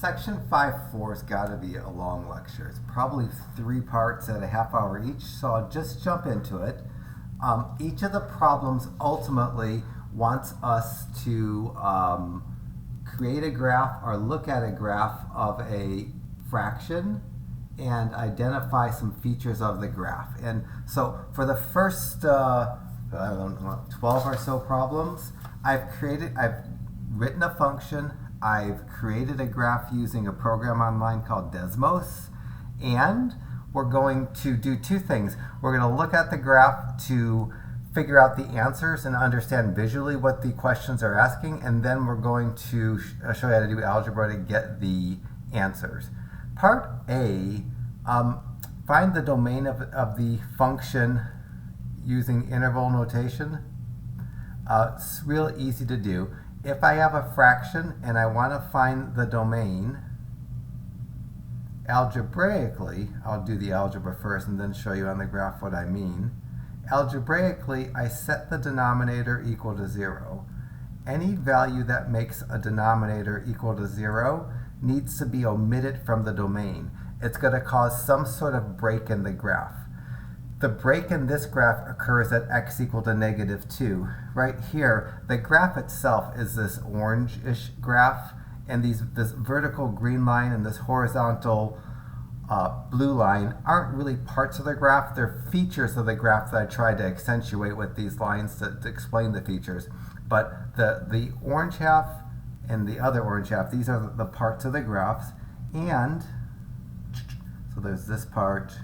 Section 5.4 has got to be a long lecture. It's probably 3 parts at a half hour each, so I'll just jump into it. Each of the problems ultimately wants us to create a graph or look at a graph of a fraction and identify some features of the graph. And so for the first, I don't know, 12 or so problems, I've written a function, I've created a graph using a program online called Desmos, and we're going to do 2 things. We're going to look at the graph to figure out the answers and understand visually what the questions are asking, and then we're going to show you how to do algebra to get the answers. Part A, find the domain of the function using interval notation. It's real easy to do. If I have a fraction and I want to find the domain, algebraically, I'll do the algebra first and then show you on the graph what I mean. Algebraically, I set the denominator equal to 0. Any value that makes a denominator equal to 0 needs to be omitted from the domain. It's going to cause some sort of break in the graph. The break in this graph occurs at x equal to -2. Right here, the graph itself is this orange-ish graph, and this vertical green line and this horizontal blue line aren't really parts of the graph. They're features of the graph that I tried to accentuate with these lines to explain the features. But the orange half and the other orange half, these are the parts of the graphs. And so there's this part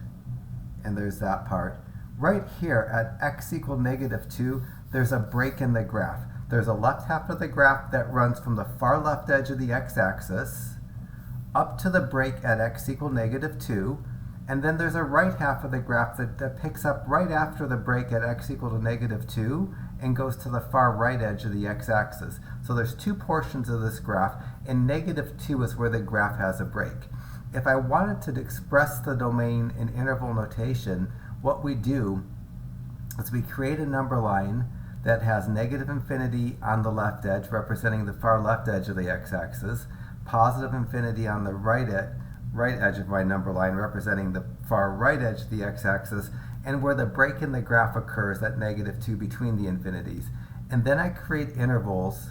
and there's that part. Right here at x equal -2, there's a break in the graph. There's a left half of the graph that runs from the far left edge of the x-axis up to the break at x equal -2, and then there's a right half of the graph that picks up right after the break at x equal to -2 and goes to the far right edge of the x-axis. So there's 2 portions of this graph, and -2 is where the graph has a break. If I wanted to express the domain in interval notation, what we do is we create a number line that has -infinity on the left edge, representing the far left edge of the x-axis, positive infinity on the right edge of my number line, representing the far right edge of the x-axis, and where the break in the graph occurs at -2 between the infinities. And then I create intervals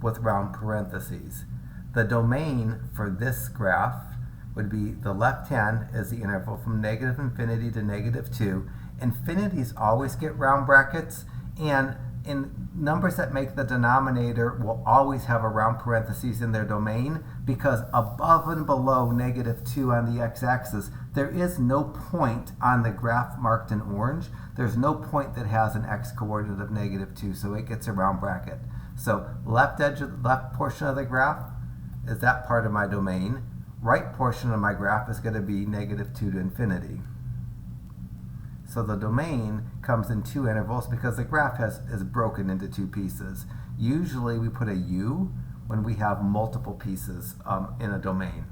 with round parentheses. The domain for this graph would be the left hand is the interval from -infinity to -2. Infinities always get round brackets, and in numbers that make the denominator will always have a round parentheses in their domain, because above and below -2 on the x-axis, there is no point on the graph marked in orange. There's no point that has an x-coordinate of -2, so it gets a round bracket. So left portion of the graph is that part of my domain. Right portion of my graph is going to be -2 to infinity. So the domain comes in 2 intervals because the graph is broken into 2 pieces. Usually we put a U when we have multiple pieces in a domain.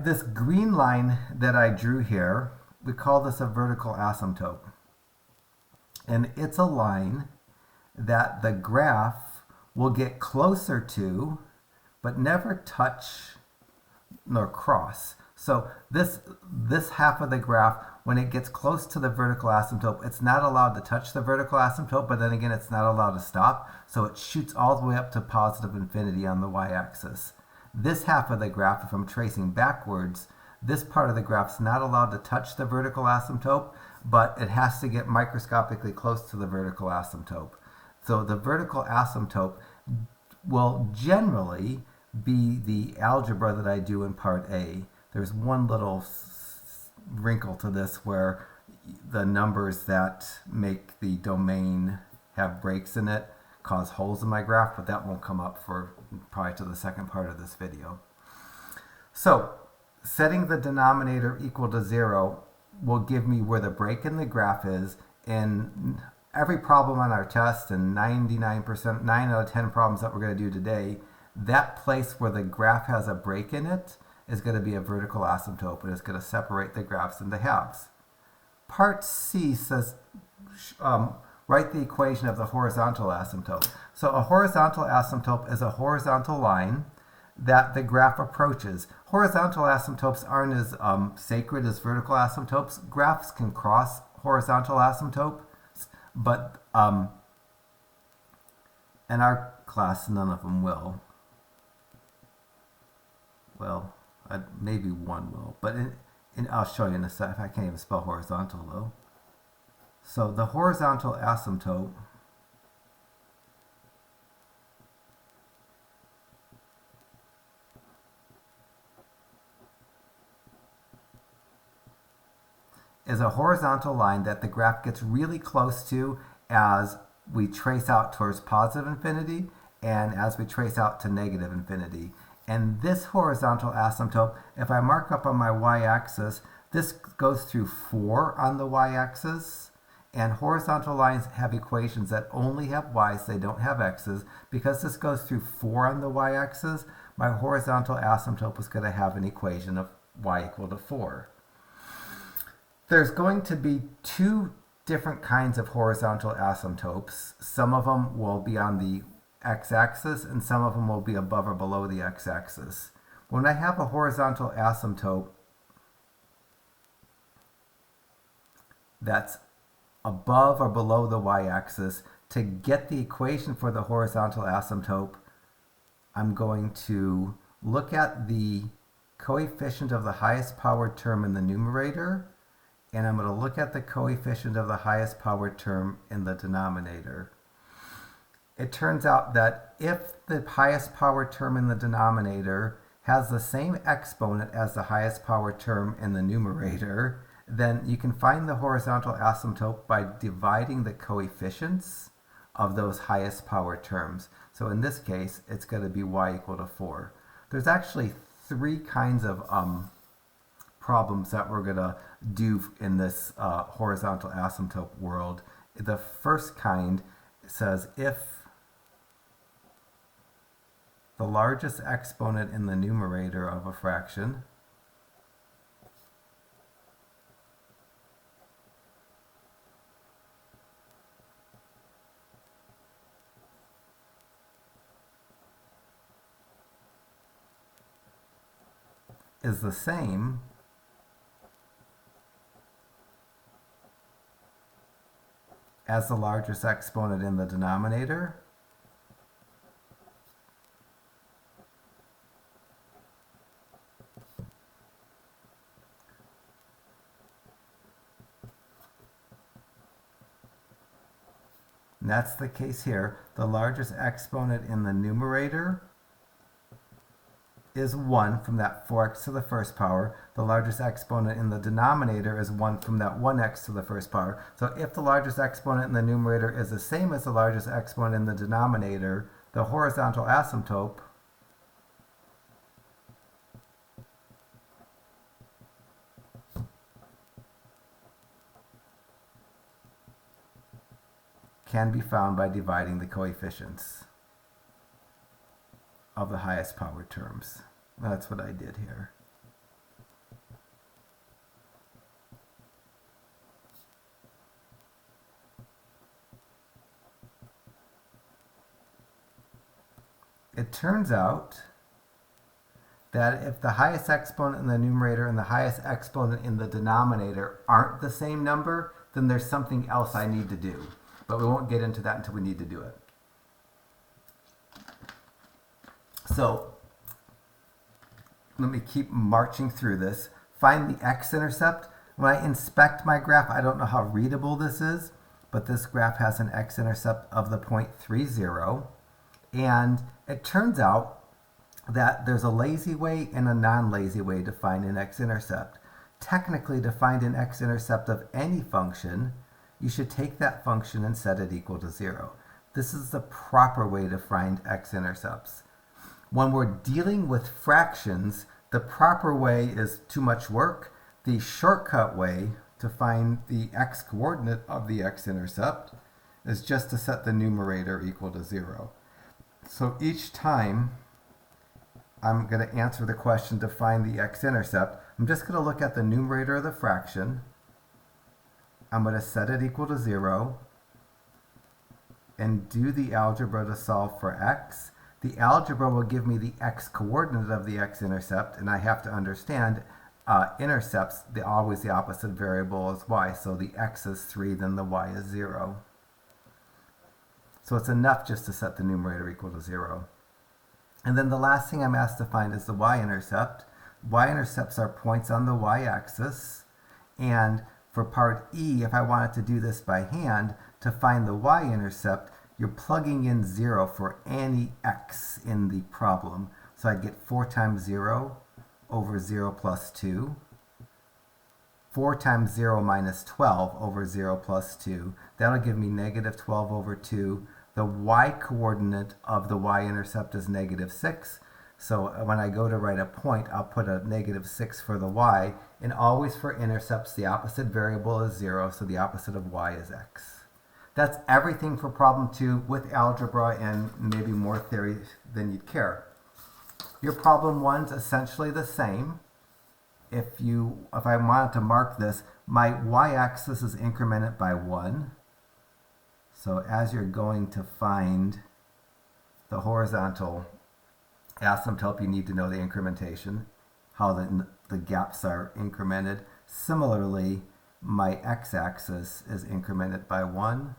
This green line that I drew here, we call this a vertical asymptote. And it's a line that the graph will get closer to, but never touch nor cross. So this half of the graph, when it gets close to the vertical asymptote, it's not allowed to touch the vertical asymptote, but then again, it's not allowed to stop. So it shoots all the way up to positive infinity on the y-axis. This half of the graph, if I'm tracing backwards, this part of the graph is not allowed to touch the vertical asymptote, but it has to get microscopically close to the vertical asymptote. So the vertical asymptote will generally be the algebra that I do in part A. There's one little wrinkle to this where the numbers that make the domain have breaks in it cause holes in my graph, but that won't come up for probably to the second part of this video. So setting the denominator equal to 0 will give me where the break in the graph is. In every problem on our test, and 99%, 9 out of 10 problems that we're going to do today, that place where the graph has a break in it is going to be a vertical asymptote, and it's going to separate the graphs into halves. Part C says write the equation of the horizontal asymptote. So a horizontal asymptote is a horizontal line that the graph approaches. Horizontal asymptotes aren't as sacred as vertical asymptotes. Graphs can cross horizontal asymptotes, but in our class, none of them will. Well, maybe one will, but I'll show you in a sec. I can't even spell horizontal though. So the horizontal asymptote is a horizontal line that the graph gets really close to as we trace out towards positive infinity and as we trace out to negative infinity. And this horizontal asymptote, if I mark up on my y-axis, this goes through 4 on the y-axis. And horizontal lines have equations that only have y's, they don't have x's. Because this goes through 4 on the y-axis, my horizontal asymptote is going to have an equation of y equal to 4. There's going to be 2 different kinds of horizontal asymptotes. Some of them will be on the x-axis and some of them will be above or below the x-axis. When I have a horizontal asymptote that's above or below the y-axis, to get the equation for the horizontal asymptote, I'm going to look at the coefficient of the highest powered term in the numerator, and I'm going to look at the coefficient of the highest powered term in the denominator. It turns out that if the highest powered term in the denominator has the same exponent as the highest powered term in the numerator, then you can find the horizontal asymptote by dividing the coefficients of those highest power terms. So in this case, it's going to be y equal to 4. There's actually 3 kinds of problems that we're going to do in this horizontal asymptote world. The first kind says if the largest exponent in the numerator of a fraction is the same as the largest exponent in the denominator, and that's the case here. The largest exponent in the numerator is 1 from that 4x to the first power. The largest exponent in the denominator is 1 from that 1x to the first power. So if the largest exponent in the numerator is the same as the largest exponent in the denominator, the horizontal asymptote can be found by dividing the coefficients of the highest power terms. That's what I did here. It turns out that if the highest exponent in the numerator and the highest exponent in the denominator aren't the same number, then there's something else I need to do. But we won't get into that until we need to do it. So let me keep marching through this. Find the x-intercept. When I inspect my graph, I don't know how readable this is, but this graph has an x-intercept of the point 30. And it turns out that there's a lazy way and a non-lazy way to find an x-intercept. Technically, to find an x-intercept of any function, you should take that function and set it equal to 0. This is the proper way to find x-intercepts. When we're dealing with fractions, the proper way is too much work. The shortcut way to find the x-coordinate of the x-intercept is just to set the numerator equal to 0. So each time I'm going to answer the question to find the x-intercept, I'm just going to look at the numerator of the fraction. I'm going to set it equal to 0 and do the algebra to solve for x. The algebra will give me the x-coordinate of the x-intercept, and I have to understand intercepts, always the opposite variable is y. So the x is 3, then the y is 0. So it's enough just to set the numerator equal to 0. And then the last thing I'm asked to find is the y-intercept. Y-intercepts are points on the y-axis. And for part E, if I wanted to do this by hand, to find the y-intercept, you're plugging in 0 for any x in the problem. So I'd get 4 times 0 over 0 plus 2. 4 times 0 minus 12 over 0 plus 2. That'll give me negative 12 over 2. The y-coordinate of the y-intercept is negative 6. So when I go to write a point, I'll put a negative 6 for the y. And always for intercepts, the opposite variable is 0, so the opposite of y is x. That's everything for problem 2 with algebra and maybe more theory than you'd care. Your problem 1's essentially the same. If I wanted to mark this, my y-axis is incremented by 1. So as you're going to find the horizontal asymptote, you need to know the incrementation, how the gaps are incremented. Similarly, my x-axis is incremented by 1,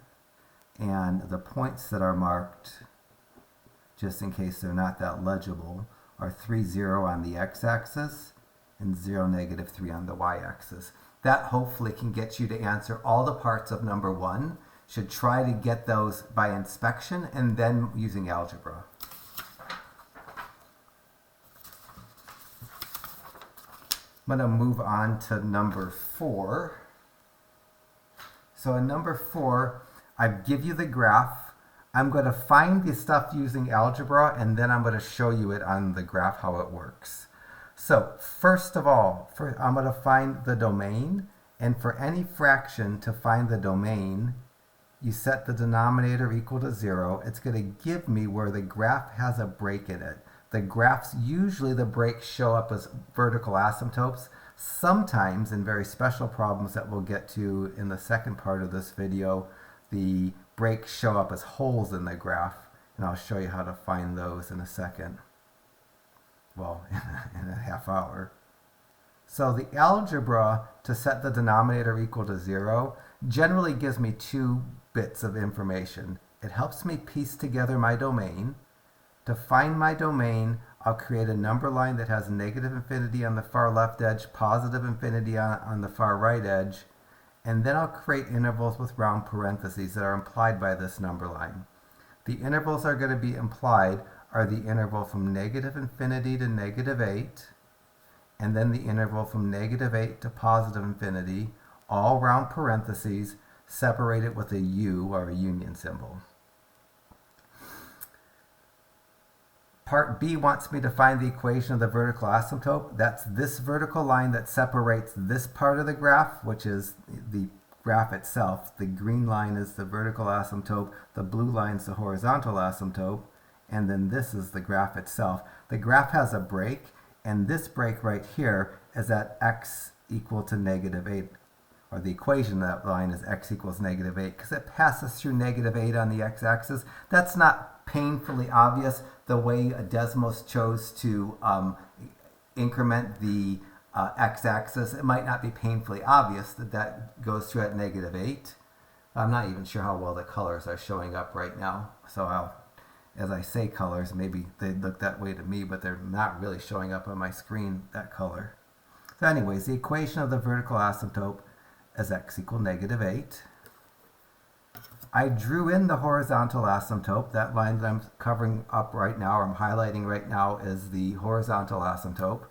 and the points that are marked, just in case they're not that legible, are 3, 0 on the x-axis and 0, negative 3 on the y-axis. That hopefully can get you to answer all the parts of number 1. Should try to get those by inspection and then using algebra. I'm going to move on to number 4. So in number 4, I give you the graph. I'm going to find the stuff using algebra, and then I'm going to show you it on the graph how it works. So first of all, I'm going to find the domain, and for any fraction to find the domain, you set the denominator equal to 0. It's going to give me where the graph has a break in it. The graphs, usually the breaks show up as vertical asymptotes. Sometimes, in very special problems that we'll get to in the second part of this video, the breaks show up as holes in the graph, and I'll show you how to find those in a second. Well, in a half hour. So the algebra to set the denominator equal to 0 generally gives me 2 bits of information. It helps me piece together my domain. To find my domain, I'll create a number line that has negative infinity on the far left edge, positive infinity on the far right edge, and then I'll create intervals with round parentheses that are implied by this number line. The intervals are going to be implied are the interval from negative infinity to negative 8, and then the interval from negative 8 to positive infinity, all round parentheses, separated with a U or a union symbol. Part B wants me to find the equation of the vertical asymptote. That's this vertical line that separates this part of the graph, which is the graph itself. The green line is the vertical asymptote, the blue line is the horizontal asymptote, and then this is the graph itself. The graph has a break, and this break right here is at x equal to negative 8, or the equation of that line is x equals negative 8, because it passes through negative 8 on the x-axis. That's not painfully obvious. The way Desmos chose to increment the x-axis, it might not be painfully obvious that that goes through at negative 8. I'm not even sure how well the colors are showing up right now. So as I say colors, maybe they look that way to me, but they're not really showing up on my screen, that color. So anyways, the equation of the vertical asymptote is x equal negative 8. I drew in the horizontal asymptote. That line that I'm covering up right now, or I'm highlighting right now, is the horizontal asymptote.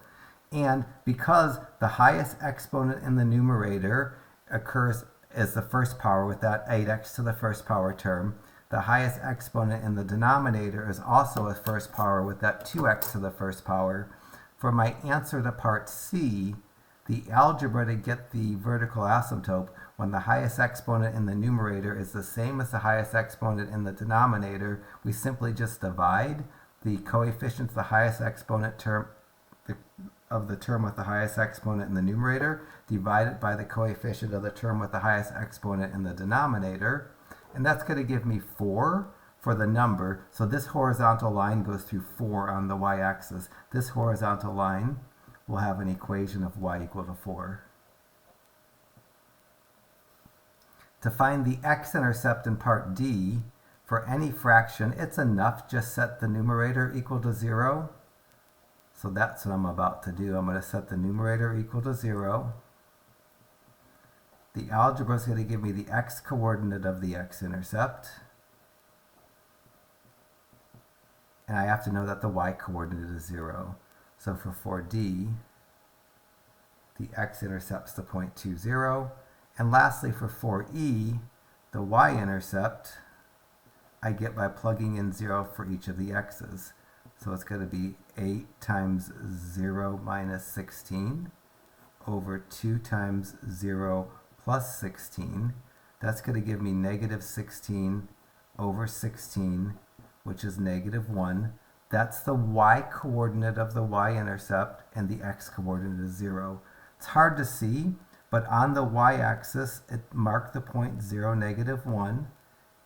And because the highest exponent in the numerator occurs as the first power with that 8x to the first power term, the highest exponent in the denominator is also a first power with that 2x to the first power. For my answer to part C, the algebra to get the vertical asymptote, when the highest exponent in the numerator is the same as the highest exponent in the denominator, we simply just divide the coefficients, the highest exponent term of the term with the highest exponent in the numerator, divided by the coefficient of the term with the highest exponent in the denominator, and that's going to give me 4. for the number. So this horizontal line goes through 4 on the y-axis. This horizontal line will have an equation of y equal to 4. To find the x-intercept in part D, for any fraction, it's enough just set the numerator equal to 0. So that's what I'm about to do. I'm going to set the numerator equal to 0. The algebra is going to give me the x-coordinate of the x-intercept. And I have to know that the y-coordinate is 0. So for 4D, the x-intercept's the point 2, 0. And lastly, for 4E, the y-intercept I get by plugging in 0 for each of the x's. So it's going to be 8 times 0 minus 16 over 2 times 0 plus 16. That's going to give me negative 16 over 16, which is negative 1. That's the y-coordinate of the y-intercept, and the x-coordinate is 0. It's hard to see, but on the y-axis, it marked the point 0, negative 1,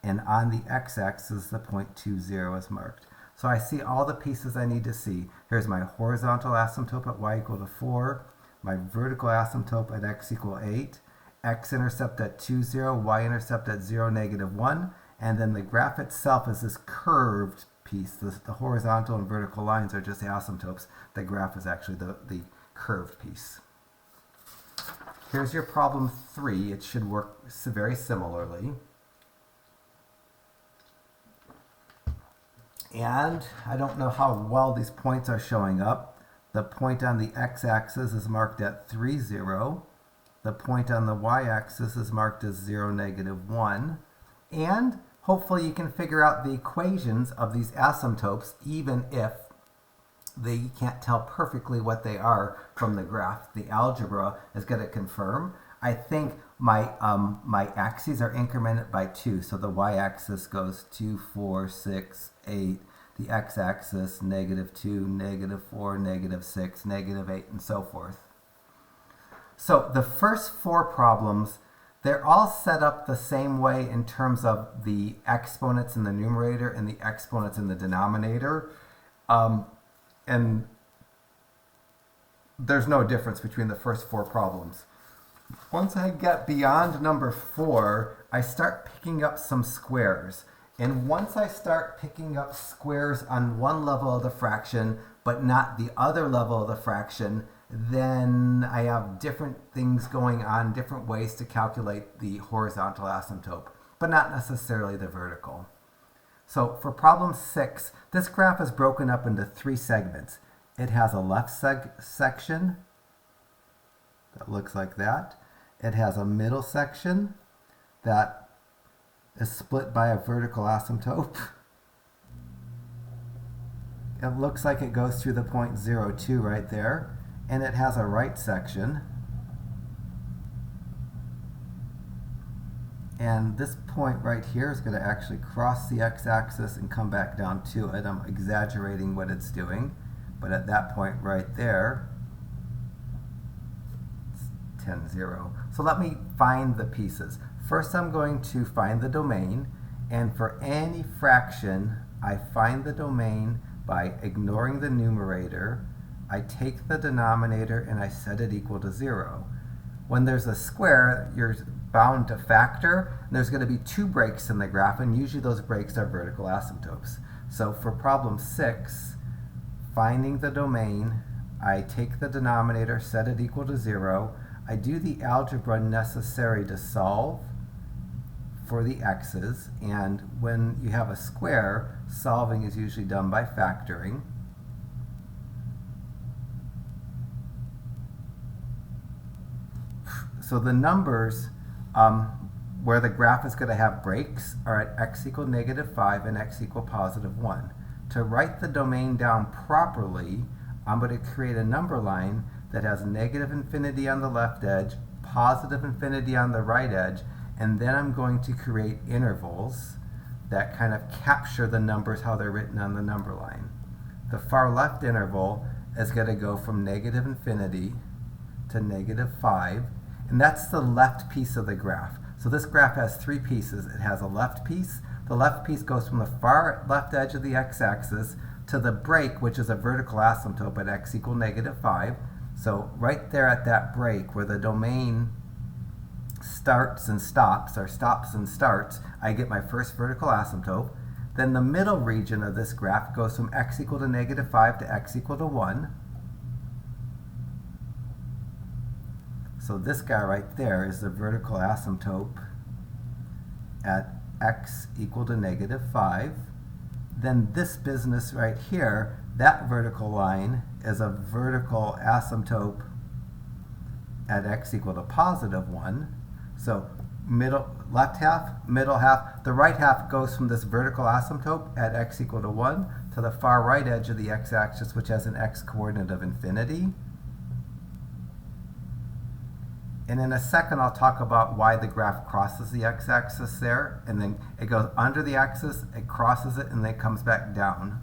and on the x-axis, the point 2, 0 is marked. So I see all the pieces I need to see. Here's my horizontal asymptote at y equal to 4, my vertical asymptote at x equal 8, x-intercept at 2, 0, y-intercept at 0, negative 1, and then the graph itself is this curved piece. The horizontal and vertical lines are just asymptotes. The graph is actually the curved piece. Here's your problem 3. It should work very similarly. And I don't know how well these points are showing up. The point on the x-axis is marked at 3, 0. The point on the y-axis is marked as 0, negative 1. And hopefully you can figure out the equations of these asymptotes, even if you can't tell perfectly what they are from the graph. The algebra is going to confirm. I think my axes are incremented by 2. So the y-axis goes 2, 4, 6, 8. The x-axis, negative 2, negative 4, negative 6, negative 8, and so forth. So the first 4 problems, they're all set up the same way in terms of the exponents in the numerator and the exponents in the denominator. And there's no difference between the first 4 problems. Once I get beyond number 4, I start picking up some squares. And once I start picking up squares on one level of the fraction, but not the other level of the fraction, then I have different things going on, different ways to calculate the horizontal asymptote, but not necessarily the vertical. So for problem 6, this graph is broken up into 3 segments. It has a left section that looks like that. It has a middle section that is split by a vertical asymptote. It looks like it goes through the point 0, 2 right there. And it has a right section. And this point right here is going to actually cross the x-axis and come back down to it. I'm exaggerating what it's doing. But at that point right there, it's 10, 0. So let me find the pieces. First I'm going to find the domain. And for any fraction, I find the domain by ignoring the numerator. I take the denominator and I set it equal to 0. When there's a square, you're bound to factor. And there's going to be 2 breaks in the graph, and usually those breaks are vertical asymptotes. So for problem 6, finding the domain, I take the denominator, set it equal to 0. I do the algebra necessary to solve for the x's, and when you have a square, solving is usually done by factoring. So the numbers where the graph is going to have breaks are at x equal negative 5 and x equal positive 1. To write the domain down properly, I'm going to create a number line that has negative infinity on the left edge, positive infinity on the right edge, and then I'm going to create intervals that kind of capture the numbers how they're written on the number line. The far left interval is going to go from negative infinity to negative 5, and that's the left piece of the graph. So this graph has 3 pieces. It has a left piece. The left piece goes from the far left edge of the x-axis to the break, which is a vertical asymptote at x equal -5. So right there at that break where the domain starts and stops, or stops and starts, I get my first vertical asymptote. Then the middle region of this graph goes from x equal to -5 to x equal to 1. So this guy right there is the vertical asymptote at x equal to -5. Then this business right here, that vertical line is a vertical asymptote at x equal to +1. So left half, middle half. The right half goes from this vertical asymptote at x equal to 1 to the far right edge of the x-axis, which has an x-coordinate of infinity. And in a second, I'll talk about why the graph crosses the x-axis there, and then it goes under the axis, it crosses it, and then it comes back down.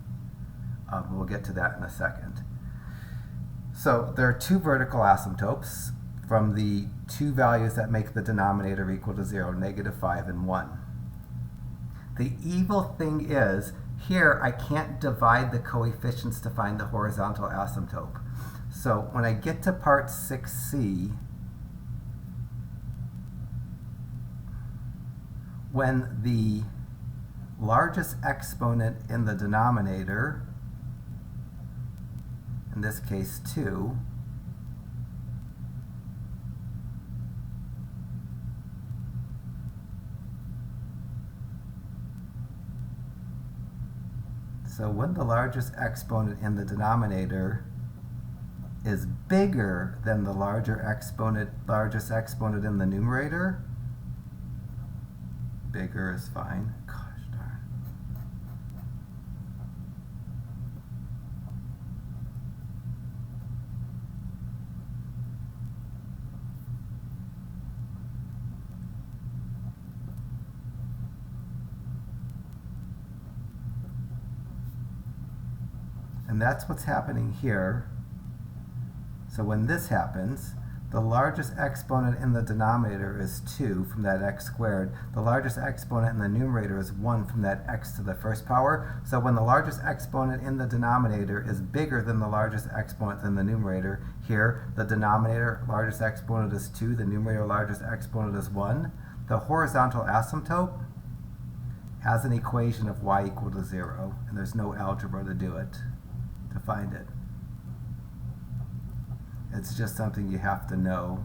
We'll get to that in a second. So there are two vertical asymptotes from the two values that make the denominator equal to 0, -5 and 1. The evil thing is, here I can't divide the coefficients to find the horizontal asymptote. So when I get to part 6c, when the largest exponent in the denominator, in this case 2, so when the largest exponent in the denominator is bigger than the largest exponent in the numerator, bigger is fine. Gosh darn. And that's what's happening here. So when this happens, the largest exponent in the denominator is 2 from that x squared. The largest exponent in the numerator is 1 from that x to the first power. So when the largest exponent in the denominator is bigger than the largest exponent in the numerator, here the denominator largest exponent is 2, the numerator largest exponent is 1. The horizontal asymptote has an equation of y equal to 0, and there's no algebra to do it, to find it. It's just something you have to know.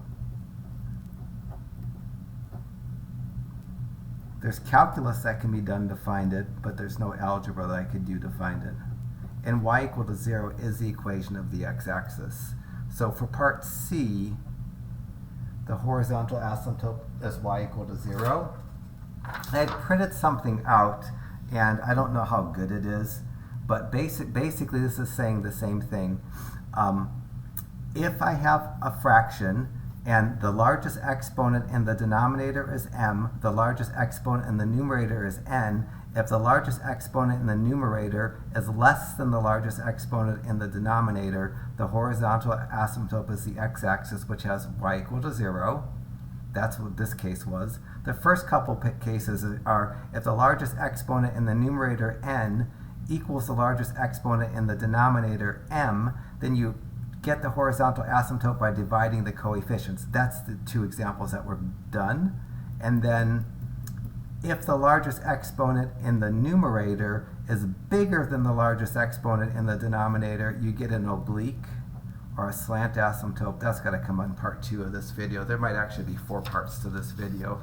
There's calculus that can be done to find it, but there's no algebra that I could do to find it. And y equal to 0 is the equation of the x-axis. So for part C, the horizontal asymptote is y equal to 0. I had printed something out, and I don't know how good it is, but basically this is saying the same thing. If I have a fraction and the largest exponent in the denominator is m, the largest exponent in the numerator is n, if the largest exponent in the numerator is less than the largest exponent in the denominator, the horizontal asymptote is the x-axis, which has y equal to 0. That's what this case was. The first couple cases are if the largest exponent in the numerator n equals the largest exponent in the denominator m, then you get the horizontal asymptote by dividing the coefficients. That's the two examples that were done. And then if the largest exponent in the numerator is bigger than the largest exponent in the denominator, you get an oblique or a slant asymptote. That's got to come on part 2 of this video. There might actually be 4 parts to this video.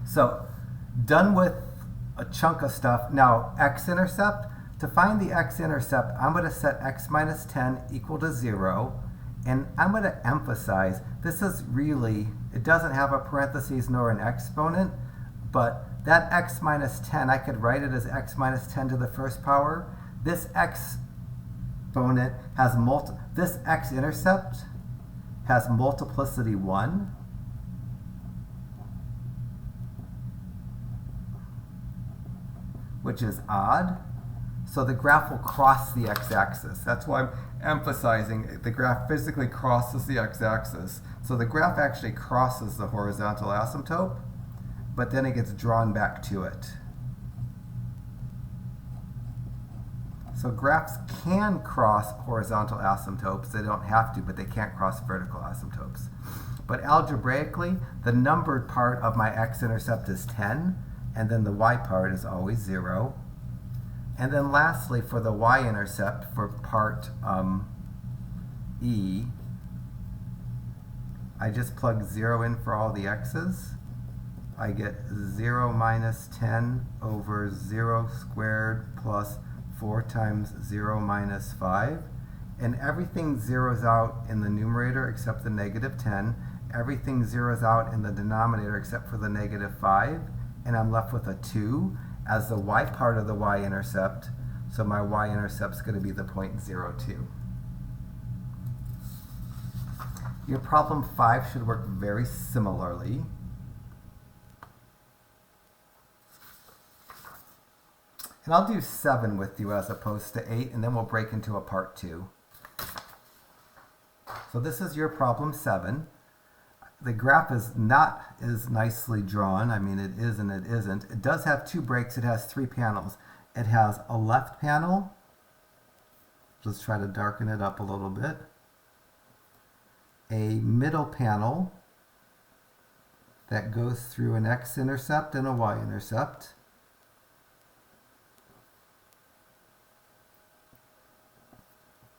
So, done with a chunk of stuff. Now, X-Intercept. To find the X-Intercept, I'm going to set x minus 10 equal to 0. And I'm going to emphasize, this is really, it doesn't have a parentheses nor an exponent, but that x minus 10, I could write it as x minus 10 to the first power. This exponent has this X-Intercept has multiplicity 1. Which is odd. So the graph will cross the x-axis. That's why I'm emphasizing the graph physically crosses the x-axis. So the graph actually crosses the horizontal asymptote. but then it gets drawn back to it. So graphs can cross horizontal asymptotes. They don't have to, but they can't cross vertical asymptotes. But algebraically, the numbered part of my x-intercept is 10, and then the y part is always 0. And then lastly, for the y-intercept, for part E, I just plug 0 in for all the x's. I get 0 minus 10 over 0 squared plus 4 times 0 minus 5. And everything zeroes out in the numerator except the negative 10. Everything zeroes out in the denominator except for the negative 5. And I'm left with a 2 as the y part of the y-intercept. So my y-intercept is going to be the point 0.02. Your problem 5 should work very similarly. And I'll do 7 with you as opposed to 8, and then we'll break into a part 2. So this is your problem 7. The graph is not as nicely drawn. I mean, it is and it isn't. It does have 2 breaks. It has 3 panels. It has a left panel. Let's try to darken it up a little bit. A middle panel that goes through an x-intercept and a y-intercept.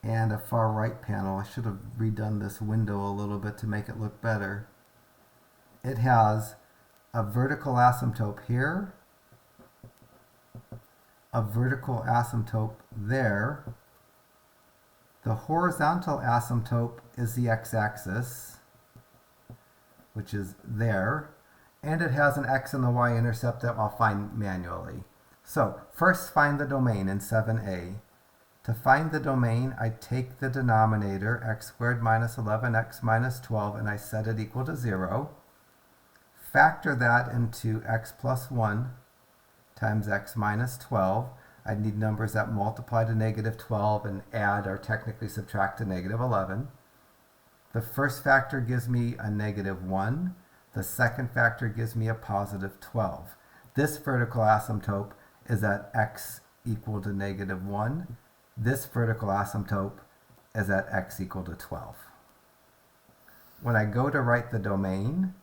And a far right panel. I should have redone this window a little bit to make it look better. It has a vertical asymptote here, a vertical asymptote there. The horizontal asymptote is the x-axis, which is there, and it has an x and the y-intercept that I'll find manually. So first find the domain in 7a. To find the domain, I take the denominator, x squared minus 11x minus 12, and I set it equal to 0. Factor that into x plus 1 times x minus 12. I need numbers that multiply to negative 12 and add or technically subtract to negative 11. The first factor gives me a negative 1. The second factor gives me a positive 12. This vertical asymptote is at x equal to negative 1. This vertical asymptote is at x equal to 12. When I go to write the domain,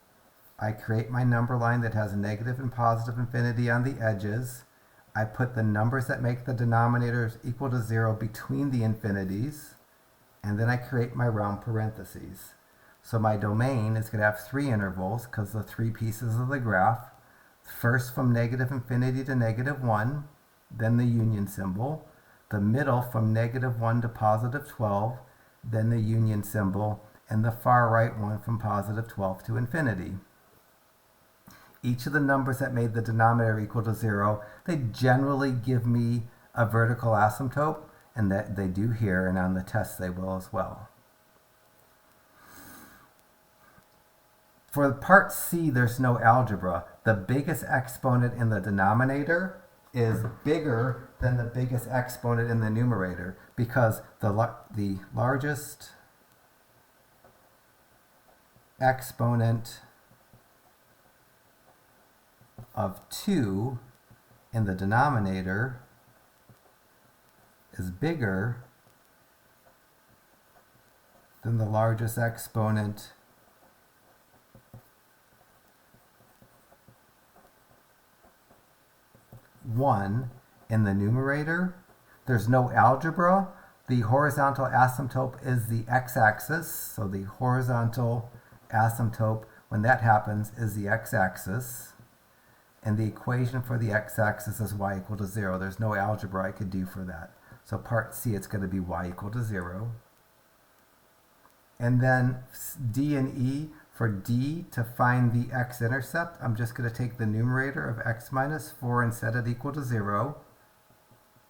I create my number line that has negative and positive infinity on the edges. I put the numbers that make the denominators equal to 0 between the infinities, and then I create my round parentheses. So my domain is going to have 3 intervals because the 3 pieces of the graph. First from negative infinity to negative 1, then the union symbol. The middle from negative 1 to positive 12, then the union symbol, and the far right one from positive 12 to infinity. Each of the numbers that made the denominator equal to 0, they generally give me a vertical asymptote, and that they do here, and on the test they will as well. For part C, there's no algebra. The biggest exponent in the denominator is bigger than the biggest exponent in the numerator because the largest exponent of 2 in the denominator is bigger than the largest exponent one in the numerator. There's no algebra. The horizontal asymptote is the x-axis, so the horizontal asymptote, when that happens, is the x-axis, and the equation for the x-axis is y equal to 0. There's no algebra I could do for that. So part C, it's going to be y equal to 0. And then D and E, for D, to find the x-intercept, I'm just going to take the numerator of x minus 4 and set it equal to 0.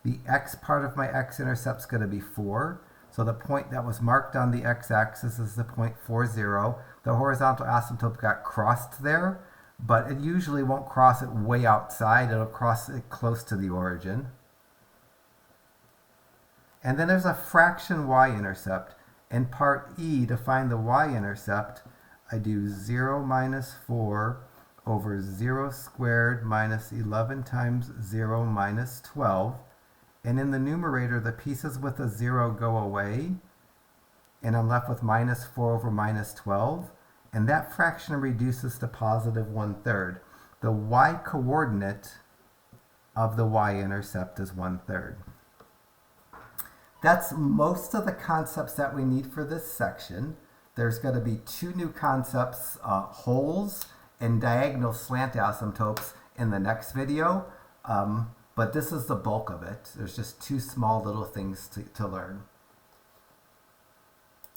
The x part of my x-intercept is going to be 4. So the point that was marked on the x-axis is the point 40. The horizontal asymptote got crossed there, but it usually won't cross it way outside. It'll cross it close to the origin. And then there's a fraction y-intercept. In part E, to find the y-intercept, I do 0 minus 4 over 0 squared minus 11 times 0 minus 12. And in the numerator, the pieces with a 0 go away, and I'm left with minus 4 over minus 12. And that fraction reduces to positive 1/3. The y-coordinate of the y-intercept is 1/3. That's most of the concepts that we need for this section. There's going to be two new concepts, holes and diagonal slant asymptotes, in the next video. But this is the bulk of it. There's just two small little things to learn.